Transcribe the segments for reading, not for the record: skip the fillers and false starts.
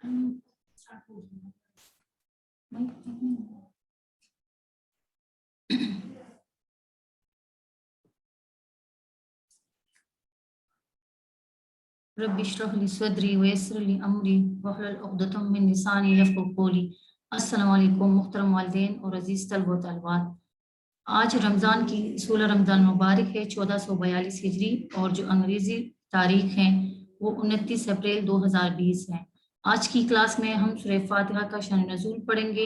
रब इश्रह ली सदरी व यस्सिर ली अमरी वहलुल उक़दतम मिन लिसानी यफ़क़हू क़ौली। अस्सलामु अलैकुम मुहतरम वालिदैन और अजीज़ तलबा व तलबात। आज रमज़ान की 16 रमज़ान मुबारक है 1442 हिजरी और जो अंग्रेज़ी तारीख है वो 29 अप्रैल 2020 है। आज की क्लास में हम सूरह फातिहा का शान नज़ूल पढ़ेंगे।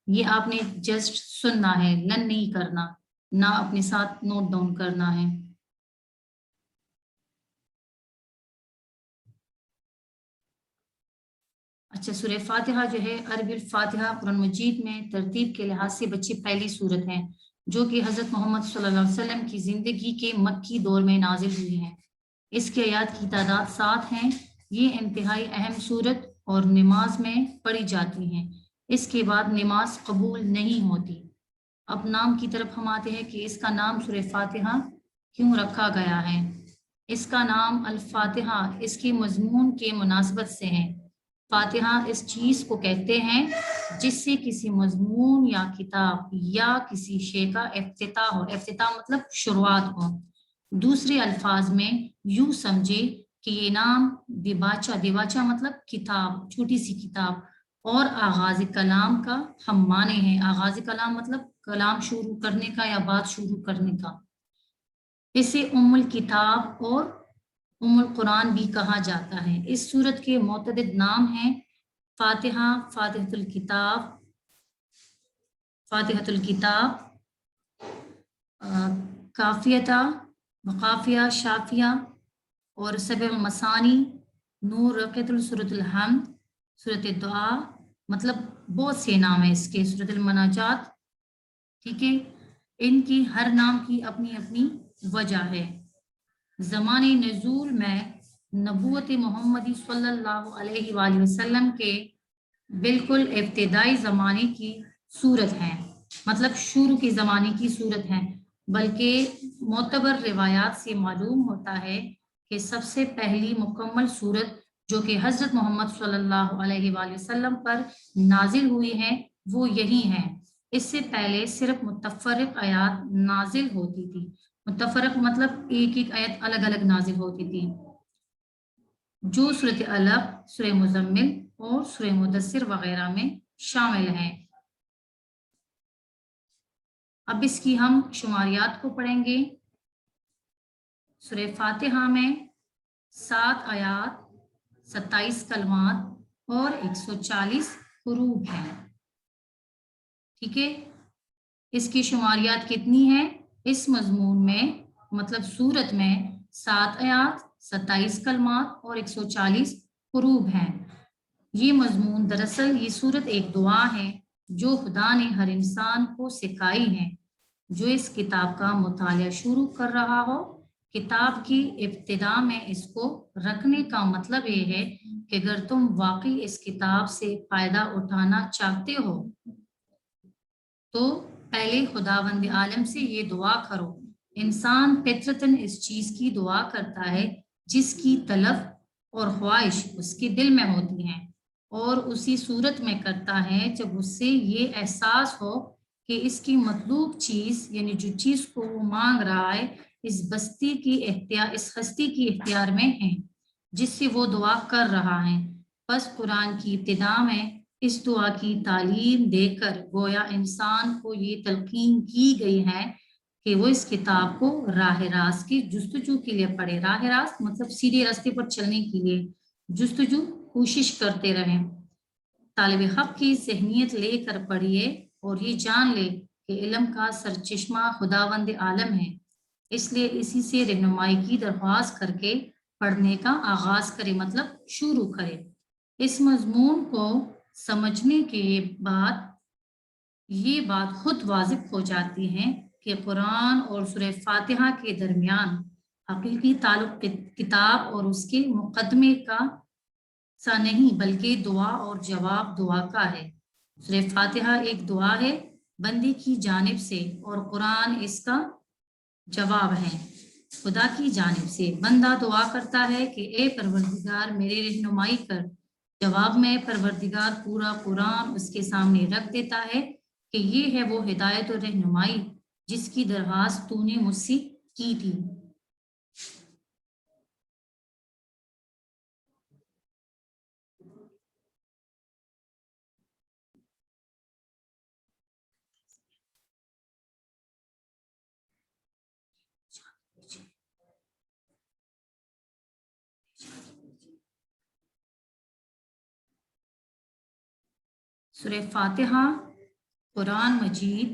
ये आपने जस्ट सुनना है, लर्न नहीं करना, ना अपने साथ नोट डाउन करना है। अच्छा, सूरह फातिहा जो है अरबी फातिहा कुरान मजीद में तरतीब के लिहाज से बच्ची पहली सूरत है जो कि हज़रत मोहम्मद सल्लल्लाहु अलैहि वसल्लम की ज़िंदगी के मक्की दौर में नाजिल हुई है। इसके आयात की तादाद 7 हैं। ये इंतहाई अहम सूरत और नमाज में पढ़ी जाती हैं। इसके बाद नमाज कबूल नहीं होती। अब नाम की तरफ हम आते हैं कि इसका नाम सूरह फातिहा क्यों रखा गया है। इसका नाम अल फातिहा इसके मजमून के मुनासबत से है। फातिहा इस चीज़ को कहते हैं जिससे किसी मजमून या किताब या किसी शे का इफ्तिताह हो। इफ्तिताह मतलब शुरुआत हो। दूसरे अल्फाज में यूं समझे कि ये नाम दिबाचा, दिबाचा मतलब किताब, छोटी सी किताब, और आगाज कलाम का हम माने हैं। आगाज कलाम मतलब कलाम शुरू करने का या बात शुरू करने का। इसे उम्मुल किताब और उम्मुल कुरान भी कहा जाता है। इस सूरत के मुतअद्दिद नाम हैं फातिहा, फातिहतुल किताब, फातिहतुल किताब, काफियता, मकाफिया, शाफिया और सबअल मसानी, नूर, रक़यतुल, सूरतुल हम्द, सूरत दुआ, मतलब बहुत से नाम है इसके, सूरतुल मनाजात। ठीक है, इनकी हर नाम की अपनी अपनी वजह है। ज़माने नज़ूल में नबूवत मोहम्मदी सल्लल्लाहु अलैहि वसल्लम के बिल्कुल इब्तिदाई ज़माने की सूरत है, मतलब शुरू के ज़माने की सूरत है। बल्कि मोतबर रिवायात से मालूम होता है कि सबसे पहली मुकम्मल सूरत जो कि हज़रत मोहम्मद सल्लल्लाहु अलैहि वसल्लम पर नाजिल हुई है वो यही है। इससे पहले सिर्फ मुतफ़र्रिक़ आयात नाजिल होती थी। मुतफ़र्रिक़ मतलब एक एक आयत अलग अलग नाजिल होती थी, जो सूरत अलक़, सूरह मुज़म्मिल और सूरह मुदस्सिर वगैरह में शामिल हैं। अब इसकी हम शुमारियात को पढ़ेंगे। सूरह फातिहा में 7 आयात, 27 कलमात और 140 हुरूफ हैं। ठीक है, इसकी शुमारियात कितनी है? इस मजमून में मतलब सूरत में 7 आयात, 27 कलमात और 140 हुरूफ हैं। ये मजमून दरअसल ये सूरत एक दुआ है जो खुदा ने हर इंसान को सिखाई है जो इस किताब का मुताला शुरू कर रहा हो। किताब की इब्तिदा में इसको रखने का मतलब ये है कि अगर तुम वाकई इस किताब से फायदा उठाना चाहते हो तो पहले खुदावंद आलम से ये दुआ करो। इंसान फितरतन इस चीज की दुआ करता है जिसकी तलब और ख्वाहिश उसके दिल में होती हैं, और उसी सूरत में करता है जब उससे ये एहसास हो कि इसकी मतलूब चीज यानी जो चीज को वो मांग रहा है इस हस्ती की इख्तियार में है जिससे वो दुआ कर रहा है। बस कुरान की इब्तिदा में इस दुआ की तालीम देकर गोया इंसान को ये तलकीन की गई है कि वो इस किताब को राह रास्त की जुस्तजू के लिए पढ़े। राह रास्त मतलब सीधे रास्ते पर चलने के लिए जुस्तजू कोशिश करते रहें। तालिब हक की ज़हनियत लेकर पढ़िए और ये जान ले कि इल्म का सरचश्मा खुदावंद आलम है, इसलिए इसी से रहनुमाई की दरख्वास्त करके पढ़ने का आगाज करे, मतलब शुरू करे। इस मजमून को समझने के बाद ये बात खुद वाजिब हो जाती है कि कुरान और सूरह फातिहा के दरमियान हकीकी ताल्लुक किताब और उसके मुकदमे का सा नहीं बल्कि दुआ और जवाब दुआ का है। सूरह फातिहा एक दुआ है बंदे की जानिब से और कुरान इसका जवाब है खुदा की जानिब से। बंदा दुआ करता है कि ए परवरदिगार मेरी रहनुमाई कर جواب میں پروردگار پورا قرآن اس کے سامنے رکھ دیتا ہے کہ یہ ہے وہ ہدایت و رہنمائی جس کی درخواست تو نے مجھ سے کی تھی۔ سورہ فاتحہ قرآن مجید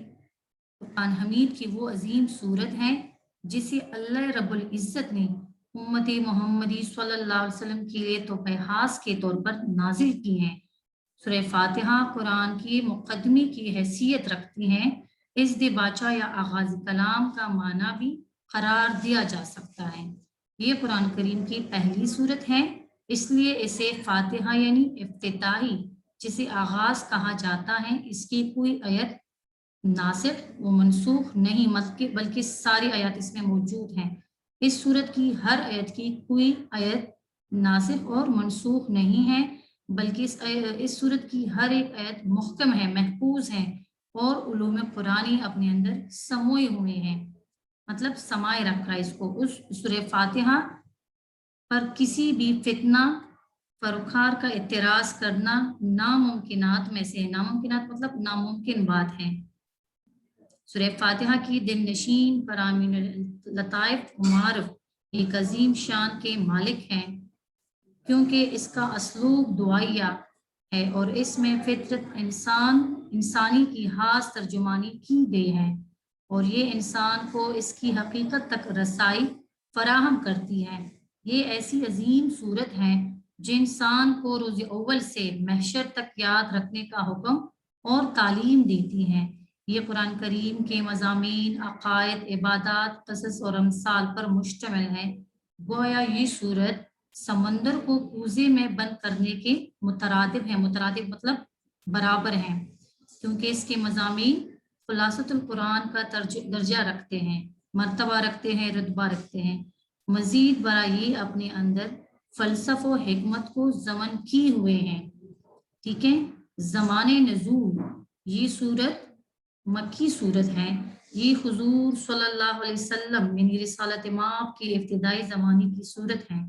قرآن حمید کی وہ عظیم صورت ہے جسے اللہ رب العزت نے امت محمدی صلی اللہ علیہ وسلم کے لیے تحفہ خاص کے طور پر نازل کی ہیں۔ سورہ فاتحہ قرآن کی مقدمی کی حیثیت رکھتی ہیں۔ اس دے باچا یا آغاز کلام کا معنی بھی قرار دیا جا سکتا ہے۔ یہ قرآن کریم کی پہلی صورت ہے، اس لیے اسے فاتحہ یعنی افتتاحی جسے آغاز کہا جاتا ہے، اس کی کوئی آیت ناسخ و منسوخ نہیں بلکہ ساری آیات اس میں موجود ہیں۔ اس صورت کی ہر آیت کی کوئی آیت ناسخ اور منسوخ نہیں ہے، بلکہ اس صورت کی ہر ایک آیت محکم ہے، محفوظ ہے اور علوم قرآنی اپنے اندر سموئے ہوئے ہیں، مطلب سمائے رکھا ہے اس کو۔ اس سورہ فاتحہ پر کسی بھی فتنہ فروخار کا اعتراض کرنا ناممکنات میں سے، ناممکنات مطلب ناممکن بات ہے۔ سورہ فاتحہ کی دل نشین فرامین لطائف و معارف ایک عظیم شان کے مالک ہیں، کیونکہ اس کا اسلوب دعائیہ ہے اور اس میں فطرت انسانی کی خاص ترجمانی کی گئی ہے، اور یہ انسان کو اس کی حقیقت تک رسائی فراہم کرتی ہے۔ یہ ایسی عظیم صورت ہے جو انسان کو روز اول سے محشر تک یاد رکھنے کا حکم اور تعلیم دیتی ہے۔ یہ قرآن کریم کے مضامین، عقائد، عبادات، قصص اور امثال پر مشتمل ہے۔ گویا یہ صورت سمندر کو کوزے میں بند کرنے کے مترادف ہے، مترادف مطلب برابر ہیں، کیونکہ اس کے مضامین خلاصۃ القرآن کا درجہ رکھتے ہیں، مرتبہ رکھتے ہیں، رتبہ رکھتے ہیں۔ مزید برآں یہ اپنے اندر فلسفہ و حکمت کو ضمن کی ہوئے ہیں۔ ٹھیک ہے، زمان نزول یہ صورت مکی صورت ہے۔ یہ حضور صلی اللہ علیہ وسلم یعنی رسالت مآب کے ابتدائی زمانے کی صورت ہے۔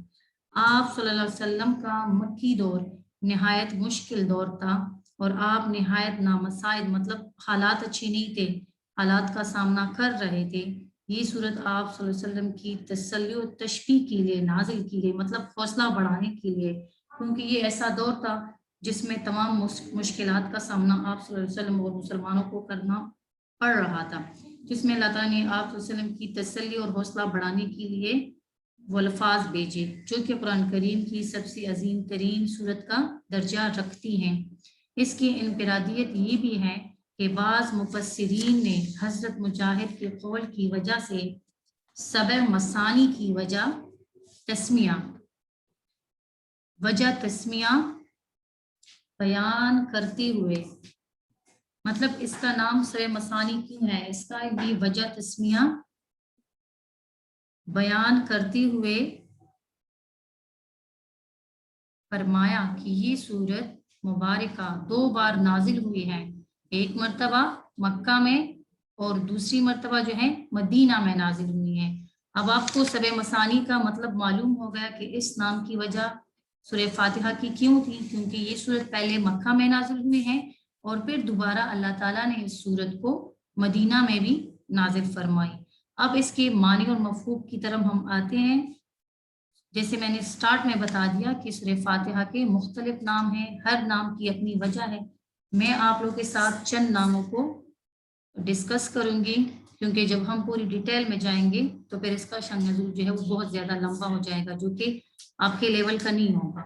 آپ صلی اللہ علیہ وسلم کا مکی دور نہایت مشکل دور تھا اور آپ نہایت نامساعد مطلب حالات اچھے نہیں تھے، حالات کا سامنا کر رہے تھے۔ یہ صورت آپ صلی اللہ علیہ وسلم کی تسلی و تشفیع کے لیے نازل کی گئی، مطلب حوصلہ بڑھانے کے لیے، کیونکہ یہ ایسا دور تھا جس میں تمام مشکلات کا سامنا آپ صلی اللہ علیہ وسلم اور مسلمانوں کو کرنا پڑ رہا تھا، جس میں اللہ تعالیٰ نے آپ صلی اللہ علیہ وسلم کی تسلی اور حوصلہ بڑھانے کے لیے وہ الفاظ بھیجے جو کہ قرآن کریم کی سب سے عظیم ترین صورت کا درجہ رکھتی ہیں۔ اس کی انفرادیت یہ بھی ہے کہ بعض مفسرین نے حضرت مجاہد کے قول کی وجہ سے سبع مثانی کی وجہ تسمیہ بیان کرتے ہوئے، مطلب اس کا نام سبع مثانی کیوں ہے، اس کا یہ وجہ تسمیہ بیان کرتے ہوئے فرمایا کہ یہ سورت مبارکہ 2 بار نازل ہوئی ہے، ایک مرتبہ مکہ میں اور دوسری مرتبہ جو ہے مدینہ میں نازل ہوئی ہے۔ اب آپ کو سبع مثانی کا مطلب معلوم ہو گیا کہ اس نام کی وجہ سورہ فاتحہ کی کیوں تھی، کیونکہ یہ سورت پہلے مکہ میں نازل ہوئی ہے اور پھر دوبارہ اللہ تعالیٰ نے اس سورت کو مدینہ میں بھی نازل فرمائی۔ اب اس کے معنی اور مفہوم کی طرف ہم آتے ہیں۔ جیسے میں نے سٹارٹ میں بتا دیا کہ سورہ فاتحہ کے مختلف نام ہیں، ہر نام کی اپنی وجہ ہے۔ میں آپ لوگوں کے ساتھ چند ناموں کو ڈسکس کروں گی، کیونکہ جب ہم پوری ڈیٹیل میں جائیں گے تو پھر اس کا شان نزول جو ہے وہ بہت زیادہ لمبا ہو جائے گا، جو کہ آپ کے لیول کا نہیں ہوگا۔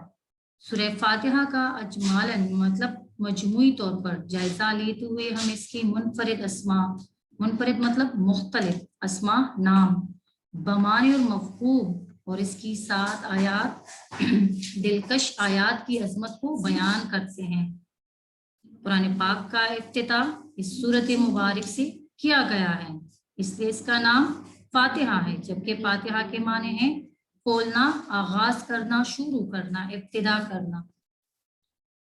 سورہ فاتحہ کا اجمالاً مطلب مجموعی طور پر جائزہ لیتے ہوئے ہم اس کی منفرد اسماء، منفرد مطلب مختلف اسماء نام، بمعنی اور مفہوم اور اس کی 7 آیات دلکش آیات کی عظمت کو بیان کرتے ہیں۔ قرآن پاک کا افتتاح اس سورت مبارک سے کیا گیا ہے، اس لیے اس کا نام فاتحہ ہے، جبکہ فاتحہ کے معنی ہیں کھولنا، آغاز کرنا، شروع کرنا، ابتدا کرنا۔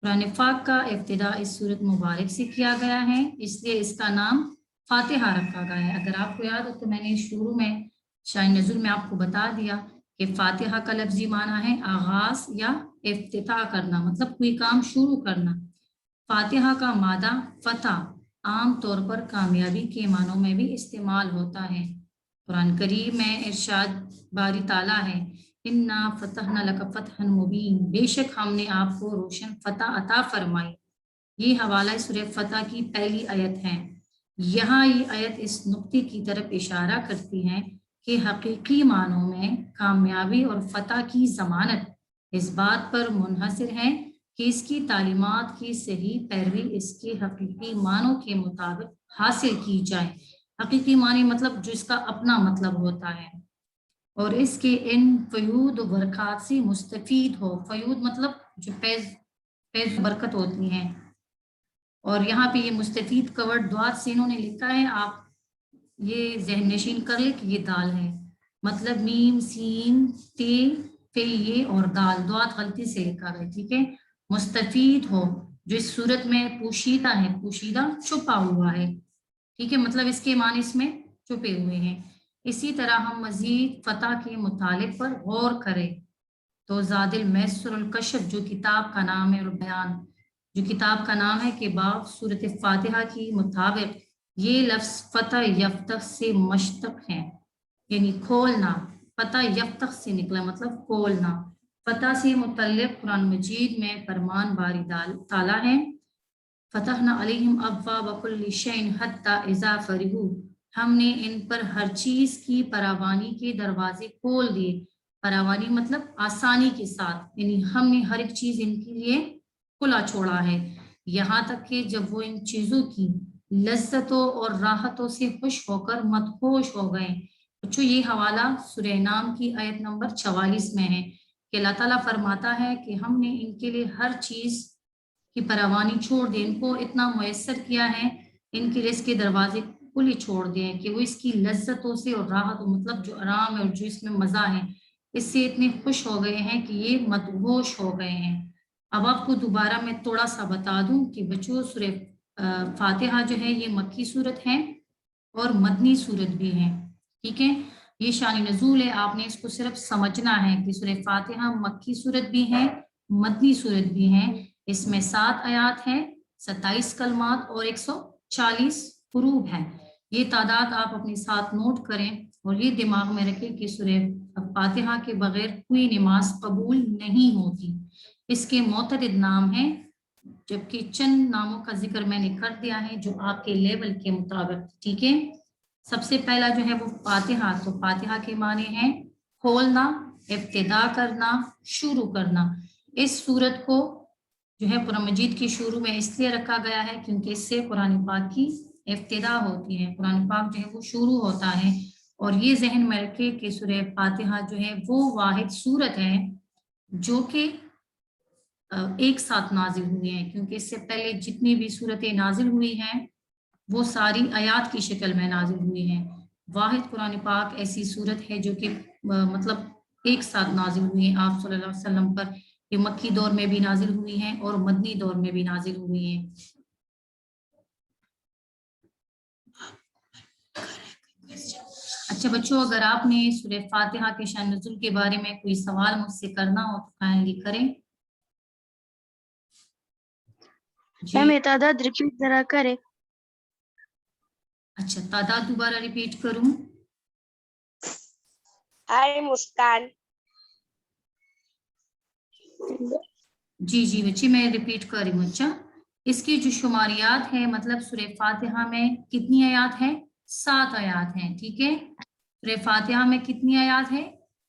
कुरान पाक का इब्तिदा इस सूरत मुबारक से किया गया है, इसलिए इसका नाम फातिहा रखा गया है। अगर आपको याद हो तो मैंने शुरू में शान नज़ुल में आपको बता दिया कि फातिहा का लफ्जी माना है आगाज या इफ्तिताह करना, मतलब कोई काम शुरू करना। फातिहा का मादा फतह आम तौर पर कामयाबी के मानों में भी इस्तेमाल होता है। कुरान करीम में इरशाद बारी ताला है, इन्ना फतहना लक फतहन मुबीन, बेशक हमने आपको रोशन फतह अता फरमाई। ये हवाला सूरह फतह की पहली आयत है। यहाँ ये आयत इस नुक्ते की तरफ इशारा करती है कि हकीकी मानों में कामयाबी और फतह की जमानत इस बात पर मुनहसर है कि इसकी तालीमात की सही पैरवी इसके हकीकी मानों के मुताबिक हासिल की जाए। हकीकी मानी मतलब जो इसका अपना मतलब होता है, और इसके इन फयूद बरकत से मुस्तफीद हो। फयूद मतलब जो फैज बरकत होती हैं, और यहाँ पे ये मुस्तफीद कवर्ड द्वात से इन्होंने लिखा है, आप ये जहन नशीन कर ले कि ये दाल है, मतलब मीम सीन ते पे ये और दाल द्वात गलती से लिखा है, ठीक है। मुस्तफीद हो जो इस सूरत में पोशीदा है, पोशीदा छुपा हुआ है, ठीक है, मतलब इसके माने इसमें छुपे हुए हैं। इसी तरह हम मजीद फतह के मुतालिक पर गौर करें तो ज़ादिल मैसरुल कशफ जो किताब का नाम है, और बयान जो किताब का नाम है के बाद सूरत फातिहा की मुताबिक ये लफ्ज़ फतह यफ्तह से मश्तक है, यानी खोलना। फतह यफ्तह से निकला मतलब खोलना। फतह से मुतल्लिक कुरान मजीद में फरमान बारी ताला है, फतहना अलैहिम अब्वाब कुल्ली शैइन हत्ता इज़ा फरिहू, हमने इन पर हर चीज की फरावानी के दरवाजे खोल दिए। फरावानी मतलब आसानी के साथ, यानी हमने हर एक चीज इनके लिए खुला छोड़ा है, यहाँ तक कि जब वो इन चीजों की लज्जतों और राहतों से खुश होकर मदहोश हो गए। बच्चों ये हवाला सूरह नाम की आयत नंबर 44 में है कि अल्लाह ताला फरमाता है कि हमने इनके लिए हर चीज की फरावानी छोड़ दी, इनको इतना मुयस्सर किया है, इनके लिए इसके दरवाजे खुले छोड़ दिए कि वो इसकी लज्जतों से और राहत मतलब जो आराम है और जो इसमें मजा है इससे इतने खुश हो गए हैं कि ये मदहोश हो गए हैं। अब आपको दोबारा मैं थोड़ा सा बता दूं कि बच्चों सूरह फातिहा जो है ये मक्की सूरत है और मदनी सूरत भी है, ठीक है। ये शान नज़ूल है, आपने इसको सिर्फ समझना है कि सूरह फातिहा मक्की सूरत भी है, मदनी सूरत भी है। इसमें 7 आयात है, 27 कलमात और 140 हुरूफ है। ये तादाद आप अपने साथ नोट करें और ये दिमाग में रखें कि सूरह फातिहा के बगैर कोई नमाज कबूल नहीं होती। इसके मुतअद्दिद नाम हैं, जबकि चंद नामों का जिक्र मैंने कर दिया है जो आपके लेवल के मुताबिक, ठीक है। सबसे पहला जो है वो फातिहा, तो फातिहा के माने हैं खोलना, इब्तिदा करना, शुरू करना। इस सूरत को जो है कुरान मजीद की शुरू में इसलिए रखा गया है क्योंकि इससे कुरान पाक की इब्तिदा होती है, कुरान पाक जो है वो शुरू होता है। और ये जहन में रखे कि सूरह फातिहा जो है वो वाहिद सूरत है जो कि एक साथ नाजिल हुई हैं, क्योंकि इससे पहले जितनी भी सूरतें नाजिल हुई हैं वो सारी आयात की शक्ल में नाजिल हुई हैं। वाहिद कुरान पाक ऐसी सूरत है जो कि मतलब एक साथ नाजिल हुई है आप सल्लल्लाहु अलैहि वसल्लम पर। ये मक्की दौर में भी नाजिल हुई हैं और मदनी दौर में भी नाजिल हुई हैं। अच्छा बच्चों, अगर आपने सूरह फातिहा के शान नुज़ूल के बारे में कोई सवाल मुझसे करना हो तो काइंडली करें। मैम तादाद रिपीट जरा करें। अच्छा, तादाद दोबारा रिपीट करूं? हाय मुस्कान। जी जी बच्ची मैं रिपीट कर रही हूँ। अच्छा, इसकी जो शुमारियात है मतलब सूरह फातिहा में कितनी आयात है? 7 आयात हैं, ठीक है। सूरह फातिहा में कितनी आयात है?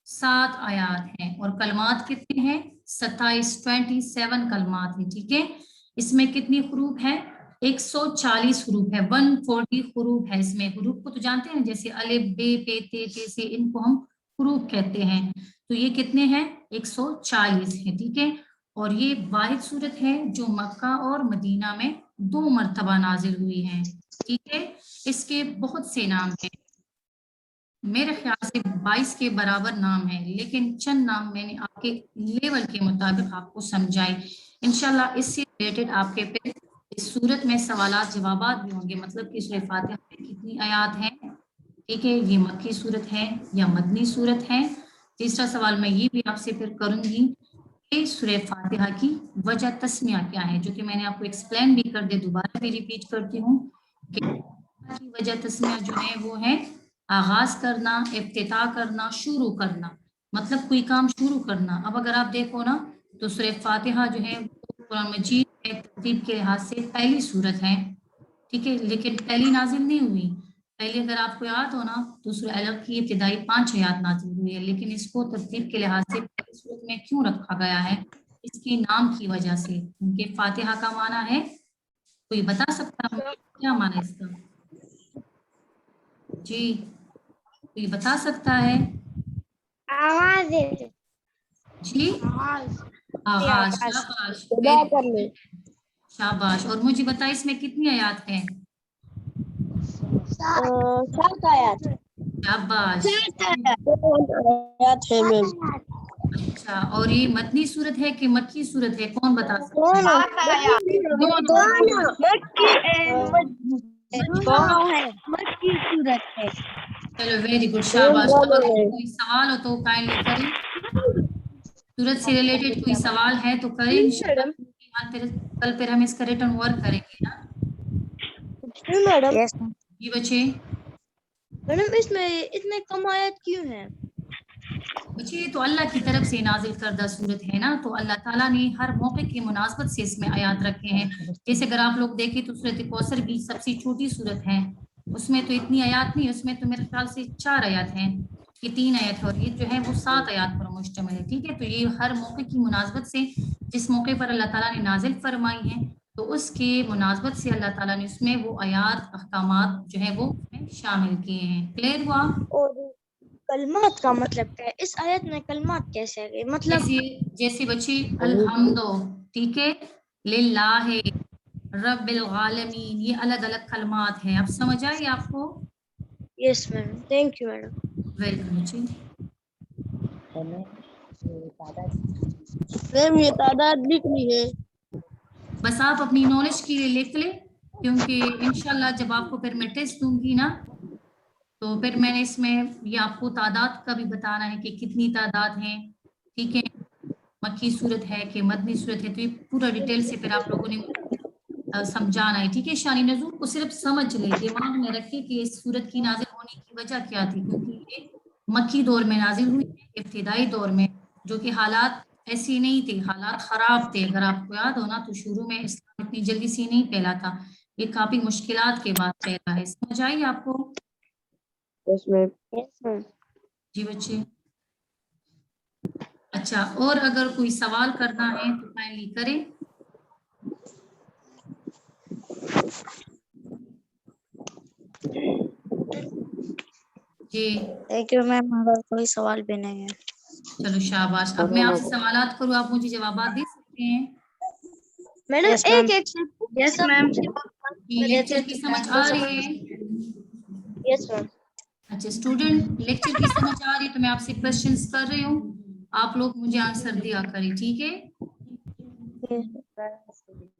7 आयात हैं। और कलमात कितने हैं? 27 कलमात हैं, ठीक है। इसमें कितनी हुरूफ है? 140 हुरूफ है, 140 हुरूफ है। इसमें हुरूफ को तो जानते हैं, जैसे अलिफ बे पे ते से, इनको हम हुरूफ कहते हैं। तो ये कितने हैं? 140 है, ठीक है। और ये वाहिद सूरत है जो मक्का और मदीना में 2 मरतबा नाजिल हुई है, ठीक है। इसके बहुत से नाम हैं, मेरे ख्याल से 22 के बराबर नाम है, लेकिन चंद नाम मैंने आपके लेवल के मुताबिक आपको समझाए। इंशाल्लाह इससे रिलेटेड आपके पे इस सूरत में सवालात जवाबात भी होंगे, मतलब कि सूरह फातिहा में कितनी आयात हैं, ठीक है, ये मक्की सूरत है या मदनी सूरत है। तीसरा सवाल मैं ये भी आपसे फिर करूंगी कि सूरह फातिहा की वजह तस्मिया क्या है, जो कि मैंने आपको एक्सप्लेन भी कर दिया, दोबारा भी रिपीट करती हूँ कि की वजह तस्मिया जो है वो है आगाज करना, इफ्तिताह करना, शुरू करना, मतलब कोई काम शुरू करना। अब अगर आप देखो ना तो सूरह फातिहा जो है कुरान मजीद में तरतीब के लिहाज से पहली सूरत है, ठीक है, लेकिन पहली नाजिल नहीं हुई। पहले अगर आपको याद हो ना तो सूरह अलग की इब्तिदाई 5 आयत नाजिल हुई है, लेकिन इसको तरतीब के लिहाज से पहली सूरत में क्यों रखा गया है, इसके नाम की वजह से। उनके फातिहा का माना है, कोई बता सकता है क्या माना है इसका? जी कोई बता सकता है? आवाज जी आगाज, शाबाश, शाबाश। और मुझे बता इसमें कितनी आयत है? 7 आयत। शाबाश। आयत है मैम। अच्छा, और ये मदनी सूरत है कि मक्की सूरत है, कौन बता सकता है? दोनों है, मक्की सूरत है। चलो वेरी गुड, शाबाश। अब अगर कोई सवाल हो तो काइंडली करें, सूरत से रिलेटेड कोई सवाल है तो करें इंशाल्लाह। कल फिर हम इसका रिटर्न वर्क करेंगे ना मैडम। जी बच्चे। मैडम इसमें इतने कम आयत क्यों है? बच्चे तो अल्लाह की तरफ से नाजिल करदा सूरत है ना, तो अल्लाह ताला ने हर मौके की मुनासबत से इसमें आयात रखे हैं। जैसे अगर आप लोग देखें तो सूरत कौसर भी सबसे छोटी सूरत है, उसमें तो इतनी आयात नहीं, उसमें तो मेरे ख्याल से 4 आयत हैं, ये 3 आयत है, और ये जो है वो 7 आयत पर मुश्तमिल है, ठीक है। तो ये हर मौके की मुनासबत से, जिस मौके पर अल्लाह ताला ने नाजिल फरमाई है तो उसके मुनासबत से अल्लाह ताला ने उसमें वो आयात अहकामात जो है वो उसमें शामिल किए हैं। क्लियर हुआ? और कलमात का मतलब क्या है? इस आयत में कलमात कैसे है? मतलब जैसे जैसे बच्ची अल्हम्दो, ठीक है, लिल्लाहि रब्बिल आलमीन, ये अलग अलग कलमात हैं। अब समझ आई आपको? Yes ma'am, thank you madam. Welcome बच्ची। मैम ये तादाद लिखनी है। बस आप अपनी नॉलेज के लिए लिख ले, क्योंकि इंशाल्लाह जब आपको फिर मैं टेस्ट दूंगी ना तो फिर मैंने इसमें ये आपको तादाद का भी बताना है कि कितनी तादाद है, ठीक है, मक्की सूरत है कि मदनी सूरत है, तो ये पूरा डिटेल से फिर आप लोगों ने समझाना है, ठीक है। शानी नजूर को सिर्फ समझ ले, दिमाग में रखे कि इस सूरत की नाजिल होने की वजह क्या थी, क्योंकि ये मक्की दौर में नाजिल हुई है, इब्तिदाई दौर में, जो कि हालात ऐसी नहीं थे, हालात खराब थे। अगर आपको याद हो ना तो शुरू में इस्लाम इतनी जल्दी से नहीं फैला था, ये काफी मुश्किलात के बाद फैला है। समझ आई आपको? Yes ma'am. Yes ma'am. जी बच्चे। अच्छा, और अगर कोई सवाल करना है तो काइंडली करें। जी थैंक यू मैम, अगर कोई सवाल भी नहीं है। चलो शाबाश। अब मैं आपसे सवालात करूँ, आप मुझे जवाबात दे सकते हैं? मैडम एक एक यस मैम। ये लेक्चर की समझ आ रही है? Yes ma'am. अच्छा, स्टूडेंट लेक्चर की समझ आ रही है तो मैं आपसे क्वेश्चंस कर रही हूँ, आप लोग मुझे आंसर दिया करें, ठीक है।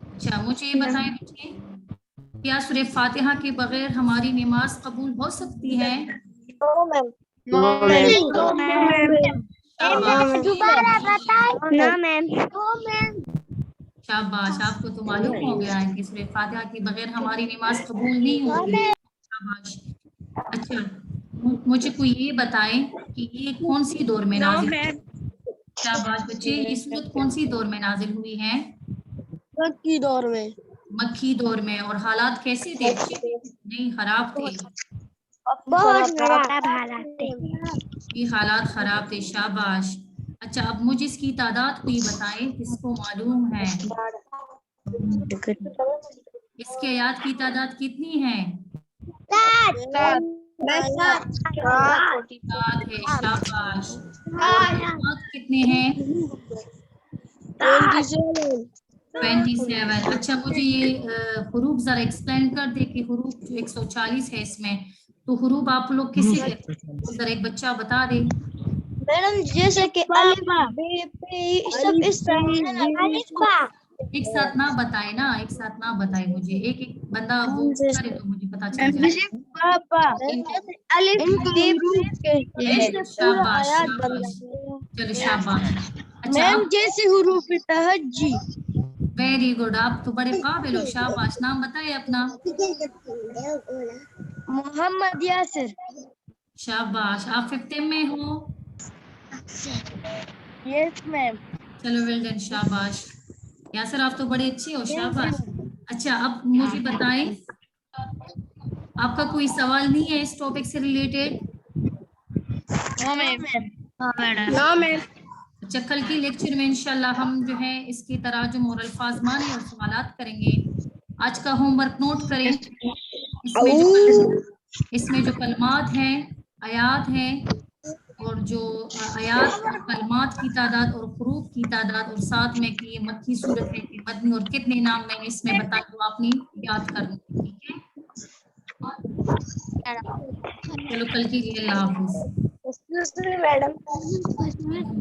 अच्छा, मुझे ये बताएं बच्चे, क्या सूरह फातिहा के बगैर हमारी नमाज कबूल हो सकती है? दोबारा बताएं ना मैम। शाबाश, आपको तो मालूम हो गया है कि सूरह फातिहा के बगैर हमारी नमाज कबूल नहीं होती। शाबाश। अच्छा, मुझे कोई ये बताएं कि ये कौन सी दौर में नाजिल हुई? शाबाश बच्चे, ये सूरत कौन सी दौर में नाजिल हुई है? मक्की दौर में। मक्की दौर में। और हालात कैसे थे? नहीं, खराब थे? बहुत खराब हालात थे। ये हालात खराब थे, शाबाश। अच्छा, अब मुझे इसकी तादाद कोई बताएं, किसको मालूम है? इसके आयात की तादाद कितनी है? 7 है, शाबाश। और कलमात कितने हैं? 27। अच्छा, मुझे ये हुरूफ जरा एक्सप्लेन कर दे कि हुरूफ जो 140 है इसमें, तो हुरूफ आप लोग किसे कहते हैं? जरा एक बच्चा बता दे। मैडम जैसे कि अलिफ बे पे सब इस तरह है ना, एक साथ ना बताए ना, एक साथ ना बताए मुझे, एक एक बंदा वो करे तो मुझे पता चल जाए। पापा अलिफ इनको बेब हरूफ कहते हैं। वेरी गुड, शाबाश आयात बन शाबाश, जाते हैं। चलो शाबाश। अच्छा मैम अब जैसे हरूफ तहज्जी। वेरी गुड, आप तो बड़े काबिल हो, शाबाश। नाम बताए अपना। मोहम्मद यासिर। शाबाश, आप 15 में हो। Yes ma'am. चलो वेल डन, शाबाश। यासर आप तो बड़े अच्छे हो, शाबाश। अच्छा अब मुझे बताएं, आपका कोई सवाल नहीं है इस टॉपिक से related? No ma'am. No ma'am. अच्छा, कल की लेक्चर में इंशाल्लाह हम जो है इसकी तराजुम और अल्फाज माने और सवालात करेंगे। आज का होमवर्क नोट करें। इसमें जो कलमात हैं, आयात हैं, और जो आयात और कलमात की तादाद और हुरूफ की तादाद, और साथ में कि ये मक्की सूरत है कि मदनी, और कितने नाम मैंने इसमें बताए वो आपने याद करना, ठीक है? चलो कल की लिए अल्लाह हाफिज। मैडम। मैडम